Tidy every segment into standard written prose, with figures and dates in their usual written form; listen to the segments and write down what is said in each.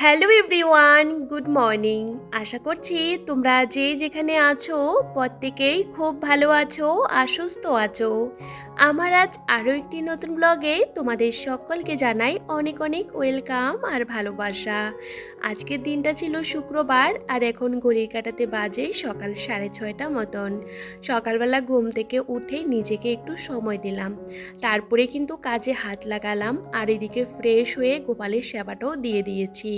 Hello everyone, good morning. আশা করছি তোমরা যে যেখানে আছো প্রত্যেকেই খুব ভালো আছো আর সুস্থ আছো। আমার আজ আরও একটি নতুন ব্লগে তোমাদের সকলকে জানাই অনেক অনেক ওয়েলকাম আর ভালোবাসা। আজকের দিনটা ছিল শুক্রবার আর এখন ঘড়ির কাঁটাতে বাজে সকাল 6:30 মতন। সকালবেলা ঘুম থেকে উঠে নিজেকে একটু সময় দিলাম, তারপরে কিন্তু কাজে হাত লাগালাম আর এদিকে ফ্রেশ হয়ে গোপালের সেবাটাও দিয়ে দিয়েছি।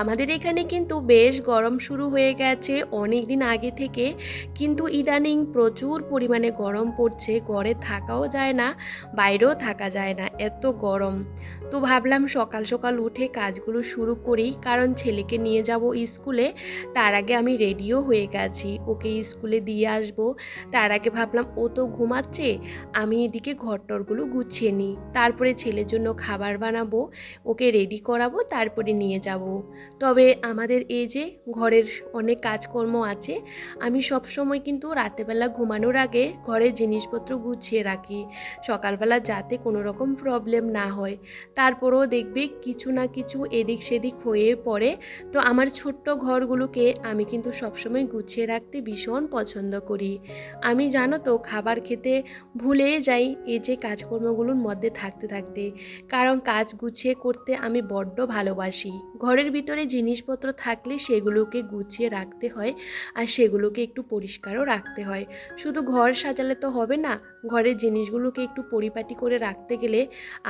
আমাদের এখানে কিন্তু বেশ গরম শুরু হয়ে গেছে অনেক দিন আগে থেকে, কিন্তু ইদানিং প্রচুর পরিমাণে গরম পড়ছে, ঘরে থাকাও যায় না, বাইরেও থাকা যায় না, এত গরম। তো ভাবলাম সকাল সকাল উঠে কাজগুলো শুরু করি, কারণ ছেলেকে নিয়ে যাব স্কুলে। তার আগে আমি রেডিও হয়ে গেছি, ওকে স্কুলে দিয়ে আসব। তার আগে ভাবলাম ও তো ঘুমাচ্ছে, আমি এদিকে ঘরটরগুলো গুছিয়ে নিই, তারপরে ছেলের জন্য খাবার বানাবো, ওকে রেডি করাবো, তারপরে নিয়ে যাব। তবে আমাদের এই যে ঘরের অনেক কাজকর্ম আছে, আমি সব সময় কিন্তু রাতেবেলা ঘুমানোর আগে ঘরের জিনিসপত্র গুছিয়ে রাখি, সকালবেলা যাতে কোনো রকম প্রবলেম না হয়। তারপরেও দেখবে কিছু না কিছু এদিক সেদিক হয়ে পড়ে। তো আমার ছোট্ট ঘরগুলোকে আমি কিন্তু সবসময় গুছিয়ে রাখতে ভীষণ পছন্দ করি। আমি জানো তো খাবার খেতে ভুলে যাই এই যে কাজকর্মগুলোর মধ্যে থাকতে থাকতে, কারণ কাজ গুছিয়ে করতে আমি বড্ড ভালোবাসি। ঘরের ভিতরে জিনিসপত্র থাকলে সেগুলোকে গুছিয়ে রাখতে হয় আর সেগুলোকে একটু পরিষ্কারও রাখতে হয়। শুধু ঘর সাজালে তো হবে না, ঘরের জিনিসগুলোকে একটু পরিপাটি করে রাখতে গেলে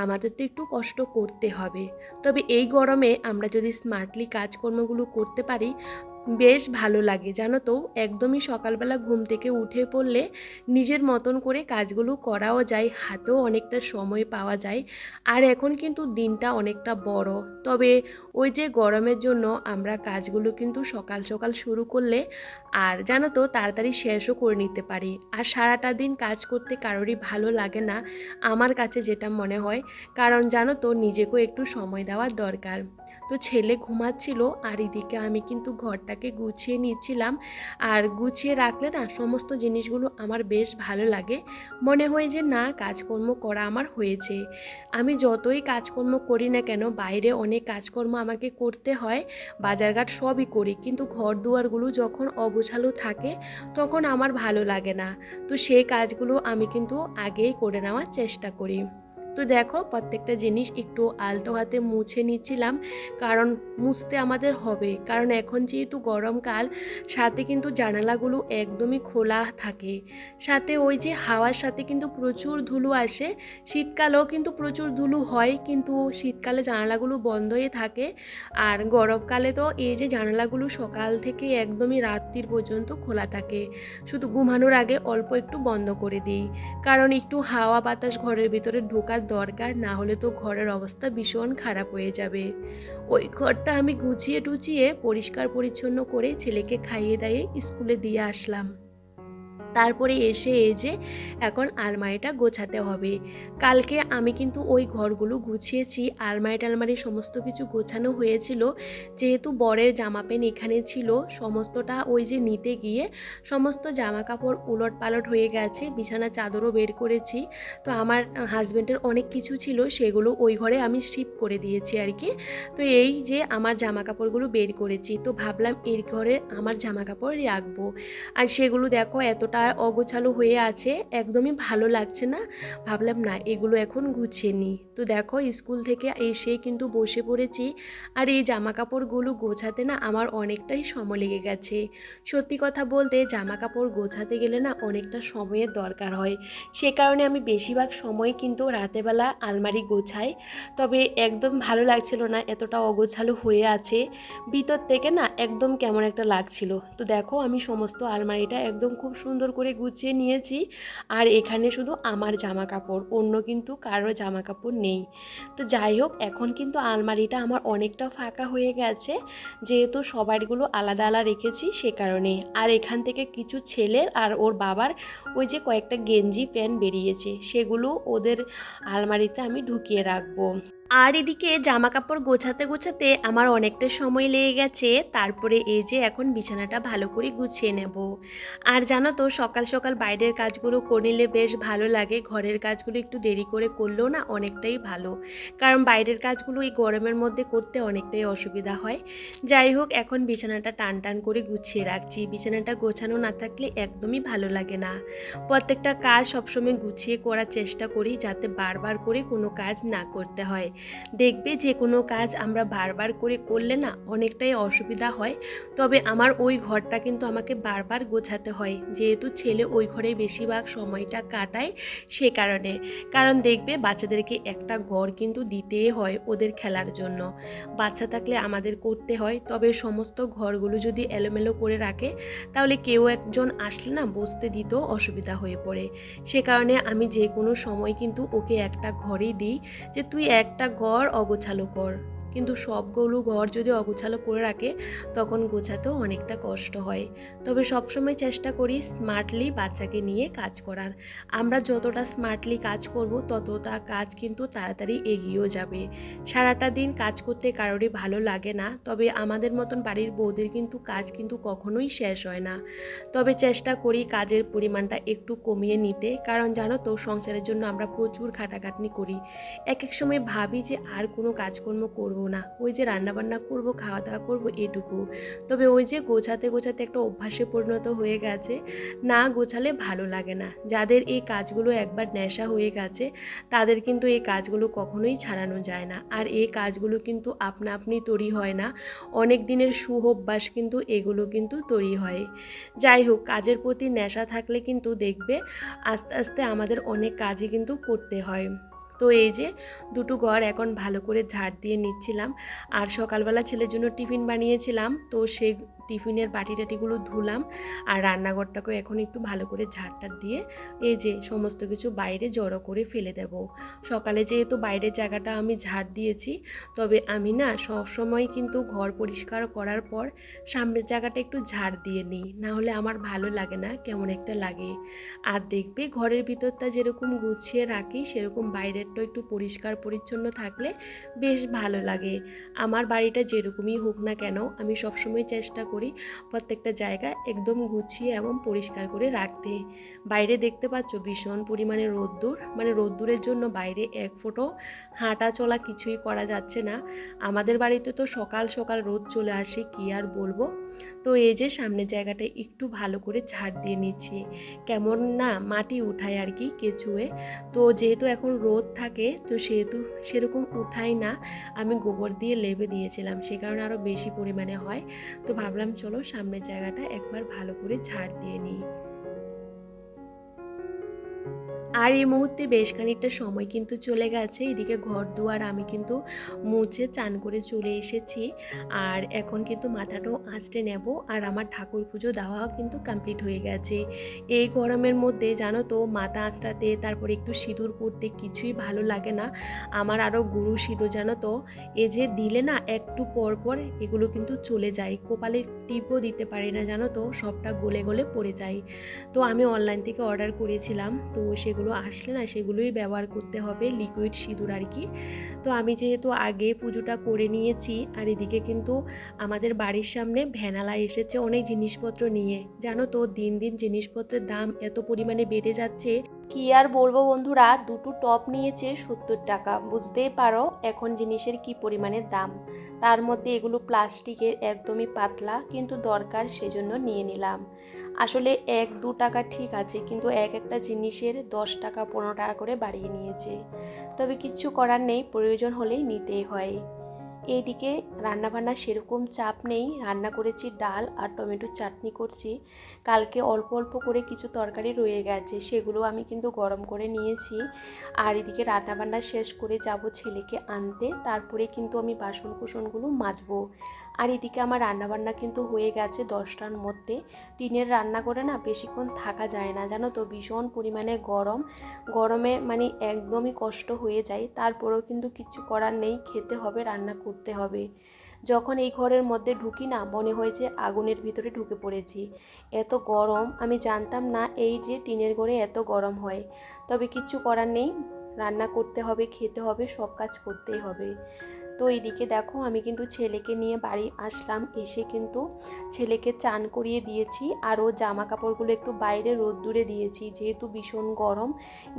আমাদের তো একটু কষ্ট করতে হবে। তবে এই গরমে আমরা যদি স্মার্টলি কাজকর্মগুলো করতে পারি বেশ ভালো লাগে, জানো তো। একদমই সকালবেলা ঘুম থেকে উঠে পড়লে নিজের মতন করে কাজগুলো করাও যায়, হাতেও অনেকটা সময় পাওয়া যায়। আর এখন কিন্তু দিনটা অনেকটা বড়, তবে ওই যে গরমের জন্য আমরা কাজগুলো কিন্তু সকাল সকাল শুরু করলে আর জানো তো তাড়াতাড়ি শেষও করে নিতে পারি। আর সারাটা দিন কাজ করতে কারোরই ভালো লাগে না, আমার কাছে যেটা মনে হয়, কারণ জানো তো নিজেকেও একটু সময় দেওয়ার দরকার। তো ছেলে ঘুমাচ্ছিল আর এদিকে আমি কিন্তু ঘরটাকে গুছিয়ে নিচ্ছিলাম। আর গুছিয়ে রাখলে না সমস্ত জিনিসগুলো আমার বেশ ভালো লাগে, মনে হয় যে না কাজকর্ম করা আমার হয়েছে। আমি যতই কাজকর্ম করি না কেন, বাইরে অনেক কাজকর্ম আমাকে করতে হয়, বাজারঘাট সবই করি, কিন্তু ঘর দুয়ারগুলো যখন অগোছালো থাকে তখন আমার ভালো লাগে না। তো সেই কাজগুলো আমি কিন্তু আগেই করে নেওয়ার চেষ্টা করি। তো দেখো প্রত্যেকটা জিনিস একটু আলতো হাতে মুছে নিচ্ছিলাম, কারণ মুছতে আমাদের হবে, কারণ এখন যেহেতু গরমকাল, সাথে কিন্তু জানালাগুলো একদমই খোলা থাকে, সাথে ওই যে হাওয়ার সাথে কিন্তু প্রচুর ধুলো আসে। শীতকালেও কিন্তু প্রচুর ধুলো হয়, কিন্তু শীতকালে জানালাগুলো বন্ধই থাকে। আর গরমকালে তো এই যে জানালাগুলো সকাল থেকে একদমই রাত্রির পর্যন্ত খোলা থাকে, শুধু ঘুমানোর আগে অল্প একটু বন্ধ করে দিই, কারণ একটু হাওয়া বাতাস ঘরের ভিতরে ঢোকার দরকার, না হলে তো ঘরের অবস্থা ভীষণ খারাপ হয়ে যাবে। ওই ঘরটা আমি গুছিয়ে টুচিয়ে পরিষ্কার পরিচ্ছন্ন করে ছেলেকে খাইয়ে দাইয়ে স্কুলে দিয়ে আসলাম। তারপরে এসে এই যে এখন আলমারিটা গোছাতে হবে। কালকে আমি কিন্তু ওই ঘরগুলো গুছিয়েছি, আলমারি টালমারি সমস্ত কিছু গোছানো হয়েছিল, যেহেতু বরের জামা প্যান্ট এখানে ছিল, সমস্তটা ওই যে নিতে গিয়ে সমস্ত জামা কাপড় উলট পালট হয়ে গেছে, বিছানা চাদরও বের করেছি। তো আমার হাজব্যান্ডের অনেক কিছু ছিল, সেগুলো ওই ঘরে আমি শিফট করে দিয়েছি আর কি। তো এই যে আমার জামা কাপড়গুলো বের করেছি, তো ভাবলাম এর ঘরে আমার জামা কাপড় রাখবো। আর সেগুলো দেখো এতটা অগোছালো হয়ে আছে, একদমই ভালো লাগছে না। ভাবলাম না এগুলো এখন গুছিয়ে নিই। তো দেখো স্কুল থেকে এসে কিন্তু বসে পড়েছি, আর এই জামা কাপড়গুলো গোছাতে না আমার অনেকটাই সময় লেগে গেছে। সত্যি কথা বলতে জামা কাপড় গোছাতে গেলে না অনেকটা সময়ের দরকার হয়, সে কারণে আমি বেশিরভাগ সময় কিন্তু রাতেবেলা আলমারি গোছাই। তবে একদম ভালো লাগছিল না, এতটা অগোছালো হয়ে আছে, ভিতর থেকে না একদম কেমন একটা লাগছিল। তো দেখো আমি সমস্ত আলমারিটা একদম খুব সুন্দর করে গুছিয়ে নিয়েছি, আর এখানে শুধু আমার জামা কাপড়, অন্য কিন্তু কারো জামা কাপড় নেই। তো যাই হোক এখন কিন্তু আলমারিটা আমার অনেকটা ফাঁকা হয়ে গেছে, যেহেতু সবারগুলো আলাদা আলাদা রেখেছি সে কারণে। আর এখান থেকে কিছু ছেলের আর ওর বাবার ওই যে কয়েকটা গেঞ্জি প্যান্ট বেরিয়েছে, সেগুলো ওদের আলমারিতে আমি ঢুকিয়ে রাখবো। আর এদিকে জামা কাপড় গোছাতে গোছাতে আমার অনেকটা সময় লেগে গেছে। তারপরে এই যে এখন বিছানাটা ভালো করে গুছিয়ে নেব। আর জানো তো সকাল সকাল বাইরের কাজগুলো করে নিলে বেশ ভালো লাগে, ঘরের কাজগুলো একটু দেরি করে করলেও না অনেকটাই ভালো, কারণ বাইরের কাজগুলো এই গরমের মধ্যে করতে অনেকটাই অসুবিধা হয়। যাই হোক, এখন বিছানাটা টান টান করে গুছিয়ে রাখছি। বিছানাটা গোছানো না থাকলে একদমই ভালো লাগে না। প্রত্যেকটা কাজ সবসময় গুছিয়ে করার চেষ্টা করি, যাতে বারবার করে কোনো কাজ না করতে হয়। দেখবে যে কোনো কাজ আমরা বারবার করে করলে না অনেকটাই অসুবিধা হয়। তবে আমার ওই ঘরটা কিন্তু আমাকে বারবার গোছাতে হয়, যেহেতু ছেলে ওই ঘরে বেশিরভাগ সময়টা কাটায়, সে কারণে। কারণ দেখবে বাচ্চাদেরকে একটা ঘর কিন্তু দিতেই হয় ওদের খেলার জন্য। বাচ্চা থাকলে আমাদের করতে হয়, তবে সমস্ত ঘরগুলো যদি এলোমেলো করে রাখে তাহলে কেউ একজন আসলে না বসতে দিতেও অসুবিধা হয়ে পড়ে। সে কারণে আমি যে কোনো সময় কিন্তু ওকে একটা ঘরেই দিই, যে তুই একটা ঘর অগোছালো কর। কিন্তু সবগুলো ঘর যদি অগোছালো করে রাখে তখন গোছাতেও অনেকটা কষ্ট হয়। তবে সবসময় চেষ্টা করি স্মার্টলি বাচ্চাকে নিয়ে কাজ করার। আমরা যতটা স্মার্টলি কাজ করব ততটা কাজ কিন্তু তাড়াতাড়ি এগিয়েও যাবে। সারাটা দিন কাজ করতে কারোরই ভালো লাগে না, তবে আমাদের মতন বাড়ির বউদের কিন্তু কাজ কিন্তু কখনোই শেষ হয় না। তবে চেষ্টা করি কাজের পরিমাণটা একটু কমিয়ে নিতে, কারণ জানো তো সংসারের জন্য আমরা প্রচুর খাটাখাটনি করি। এক এক সময় ভাবি যে আর কোনো কাজকর্ম করব না, ওই যে রান্নাবান্না করব, খাওয়া দাওয়া করব, এটুকু। তবে ওই যে গোছাতে গোছাতে একটা অভ্যাসে পরিণত হয়ে গেছে, না গোছালে ভালো লাগে না। যাদের এই কাজগুলো একবার নেশা হয়ে গেছে তাদের কিন্তু এই কাজগুলো কখনোই ছাড়ানো যায় না। আর এই কাজগুলো কিন্তু আপনা আপনি তৈরি হয় না, অনেক দিনের সুঅভ্যাস কিন্তু এগুলো কিন্তু তৈরি হয়। যাই হোক, কাজের প্রতি নেশা থাকলে কিন্তু দেখবে আস্তে আস্তে আমাদের অনেক কাজই কিন্তু করতে হয়। তো এই যে দুটো ঘর এখন ভালো করে ঝাড় দিয়ে নিচ্ছিলাম। আর সকালবেলা ছেলের জন্য টিফিন বানিয়েছিলাম, তো সেই টিফিনের বাটি টাটিগুলো ধুলাম। আর রান্নাঘরটাকেও এখন একটু ভালো করে ঝাড়টা দিয়ে এই যে সমস্ত কিছু বাইরে জড়ো করে ফেলে দেব। সকালে যেহেতু বাইরের জায়গাটা আমি ঝাড় দিয়েছি, তবে আমি না সব সময় কিন্তু ঘর পরিষ্কার করার পর সামনের জায়গাটা একটু ঝাড় দিয়ে নিই, না হলে আমার ভালো লাগে না, কেমন একটা লাগে। আর দেখবে ঘরের ভিতরটা যেরকম গুছিয়ে রাখি সেরকম বাইরেরটা একটু পরিষ্কার পরিচ্ছন্ন থাকলে বেশ ভালো লাগে। আমার বাড়িটা যেরকমই হোক না কেন, আমি সবসময় চেষ্টা করি প্রত্যেকটা জায়গা একদম গুছিয়ে এবং পরিষ্কার করে রাখতে। বাইরে দেখতে পাচ্ছ ভীষণ পরিমাণে রোদ্দুর, মানে রোদ্দুরের জন্য বাইরে এক ফোঁটাও হাঁটা চলা কিছুই করা যাচ্ছে না। আমাদের বাড়িতে তো সকাল সকাল রোদ চলে আসে, কি আর বলবো। তো এই যে সামনের জায়গাটা একটু ভালো করে ঝাড় দিয়ে নিচ্ছি, কেমন না মাটি উঠায় আর কি কেঁচুয়ে। তো যেহেতু এখন রোদ থাকে তো সেহেতু সেরকম উঠাই না, আমি গোবর দিয়ে লেপে দিয়েছিলাম, সে কারণে আরও বেশি পরিমাণে হয়। তো ভাবলাম চলো সামনের জায়গাটা একবার ভালো করে ঝাড় দিয়ে নিই। আর এই মুহূর্তে বেশ খানিকটা সময় কিন্তু চলে গেছে, এদিকে ঘর দুয়ার আমি কিন্তু মুছে চান করে চলে এসেছি। আর এখন কিন্তু মাথাটাও আঁচড়ে নেব, আর আমার ঠাকুর পুজো দেওয়া কিন্তু কমপ্লিট হয়ে গেছে। এই গরমের মধ্যে জানো তো মাথা আঁচড়াতে তারপরে একটু সিঁদুর পরতে কিছুই ভালো লাগে না। আমার আরও গুরু সিঁদুর জানো তো, এ যে দিলে না একটু পর পর এগুলো কিন্তু চলে যায়, কপালে টিপও দিতে পারি না জানো তো, সবটা গলে গলে পড়ে যায়। তো আমি অনলাইন থেকে অর্ডার করেছিলাম, তো সেগুলো আসলে না সেগুলোই ব্যবহার করতে হবে, লিকুইড সিঁদুর আর কি। তো আমি যেহেতু আগে পুজোটা করে নিয়েছি, আর এদিকে কিন্তু আমাদের বাড়ির সামনে ভ্যানালা এসেছে অনেক জিনিসপত্র নিয়ে। জানো তো দিন দিন জিনিসপত্রের দাম এত পরিমাণে বেড়ে যাচ্ছে, কি আর বলবো বন্ধুরা, দুটো টপ নিয়েছে 70 টাকা, বুঝতেই পারো এখন জিনিসের কি পরিমাণে দাম। তার মধ্যে এগুলো প্লাস্টিকের, একদমই পাতলা, কিন্তু দরকার সেজন্য নিয়ে নিলাম। আসলে 1-2 টাকা ঠিক আছে, কিন্তু এক একটা জিনিসের 10 টাকা 15 টাকা করে বাড়িয়ে নিয়েছে। তবে কিচ্ছু করার নেই, প্রয়োজন হলেই নিতেই হয়। এইদিকে রান্নাবান্নার সেরকম চাপ নেই, রান্না করেছি ডাল আর টমেটোর চাটনি করছি। কালকে অল্প অল্প করে কিছু তরকারি রয়ে গেছে, সেগুলো আমি কিন্তু গরম করে নিয়েছি। আর এদিকে রান্নাবান্না শেষ করে যাব ছেলেকে আনতে, তারপরে কিন্তু আমি বাসন কুসনগুলো মাজবো। আর এদিকে আমার রান্নাবান্না কিন্তু হয়ে গেছে 10টার মধ্যে। টিনের রান্না করে না বেশিক্ষণ থাকা যায় না জানো তো, ভীষণ পরিমাণে গরমে মানে একদমই কষ্ট হয়ে যায়। তারপরেও কিন্তু কিচ্ছু করার নেই, খেতে হবে, রান্না করতে হবে। যখন এই ঘরের মধ্যে ঢুকি না মনে হয় যে আগুনের ভিতরে ঢুকে পড়েছি, এত গরম। আমি জানতাম না এই যে টিনের ঘরে এত গরম হয়, তবে কিচ্ছু করার নেই, রান্না করতে হবে, খেতে হবে, সব কাজ করতেই হবে। তো এইদিকে দেখো আমি কিন্তু ছেলেকে নিয়ে বাড়ি আসলাম, এসে কিন্তু ছেলেকে চান করিয়ে দিয়েছি আর ওর জামা কাপড়গুলো একটু বাইরে রোদ্দুরে দিয়েছি, যেহেতু ভীষণ গরম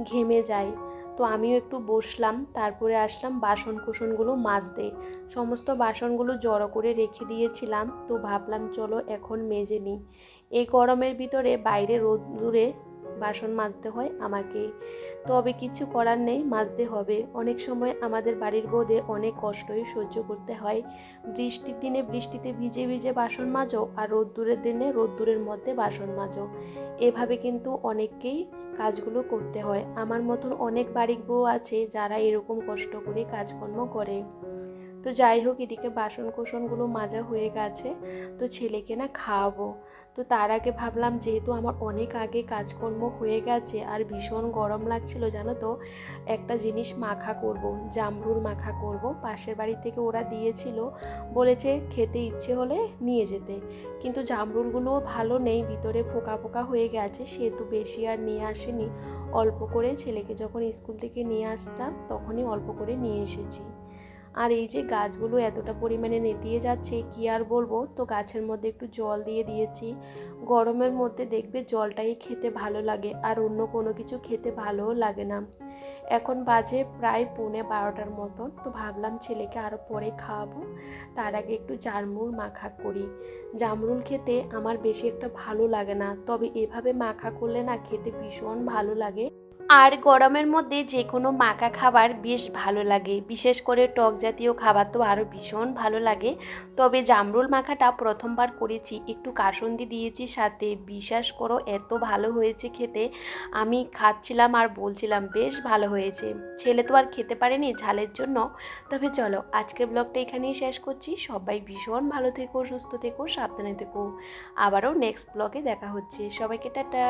ঘেমে যায়। তো আমিও একটু বসলাম, তারপরে আসলাম বাসন কোসনগুলো মাজতে। সমস্ত বাসনগুলো জড়ো করে রেখে দিয়েছিলাম, তো ভাবলাম চলো এখন মেজে নিই। এই গরমের ভিতরে বাইরে রোদ্দুরে বাসন মাজতে হয় আমাকে, তবে কিছু করার নেই, মাজতে হবে। অনেক সময় আমাদের বাড়ির বউদের অনেক কষ্টই সহ্য করতে হয়। বৃষ্টির দিনে বৃষ্টিতে ভিজে ভিজে বাসন মাজো, আর রোদ্দুরের দিনে রোদ্দুরের মধ্যে বাসন মাজো। এভাবে কিন্তু অনেককেই কাজগুলো করতে হয়। আমার মতন অনেক বাড়ির বউ আছে যারা এরকম কষ্ট করে কাজকর্ম করে। তো যাই হোক, এদিকে বাসন কোসনগুলো মাজা হয়ে গেছে, তো ছেলেকে না খাওয়াবো। তো তার আগে ভাবলাম, যেহেতু আমার অনেক আগে কাজকর্ম হয়ে গেছে আর ভীষণ গরম লাগছিল জানো তো, একটা জিনিস মাখা করব, জামরুল মাখা করব। পাশের বাড়ি থেকে ওরা দিয়েছিল, বলেছে খেতে ইচ্ছে হলে নিয়ে যেতে। কিন্তু জামরুলগুলোও ভালো নেই, ভিতরে পোকা পোকা হয়ে গেছে, সেহেতু বেশি আর নিয়ে আসেনি। অল্প করে ছেলেকে যখন স্কুল থেকে নিয়ে আসতাম তখনই অল্প করে নিয়ে এসেছি। আর এই যে গাছগুলো এতটা পরিমাণে নেতিয়ে যাচ্ছে কি আর বলবো, তো গাছের মধ্যে একটু জল দিয়ে দিয়েছি। গরমের মধ্যে দেখবে জলটাই খেতে ভালো লাগে, আর অন্য কোনো কিছু খেতে ভালোও লাগে না। এখন বাজে প্রায় 11:45 মতন, তো ভাবলাম ছেলেকে আরও পরে খাওয়াবো, তার আগে একটু জামরুল মাখা করি। জামরুল খেতে আমার বেশি একটা ভালো লাগে না, তবে এভাবে মাখা করলে না খেতে ভীষণ ভালো লাগে। আর গরমের মধ্যে যে কোনো মাখা খাবার বেশ ভালো লাগে, বিশেষ করে টক জাতীয় খাবার তো আরও ভীষণ ভালো লাগে। তবে জামরুল মাখাটা প্রথমবার করেছি, একটু কাসুন্দি দিয়েছি সাথে, বিশ্বাস করো এত ভালো হয়েছে খেতে। আমি খাচ্ছিলাম আর বলছিলাম বেশ ভালো হয়েছে। ছেলে তো আর খেতে পারেনি ঝালের জন্য। তবে চলো আজকের ব্লগটা এখানেই শেষ করছি। সবাই ভীষণ ভালো থেকো, সুস্থ থেকো, সাবধানে থেকো। আবারও নেক্সট ব্লগে দেখা হচ্ছে। সবাইকে টাটা।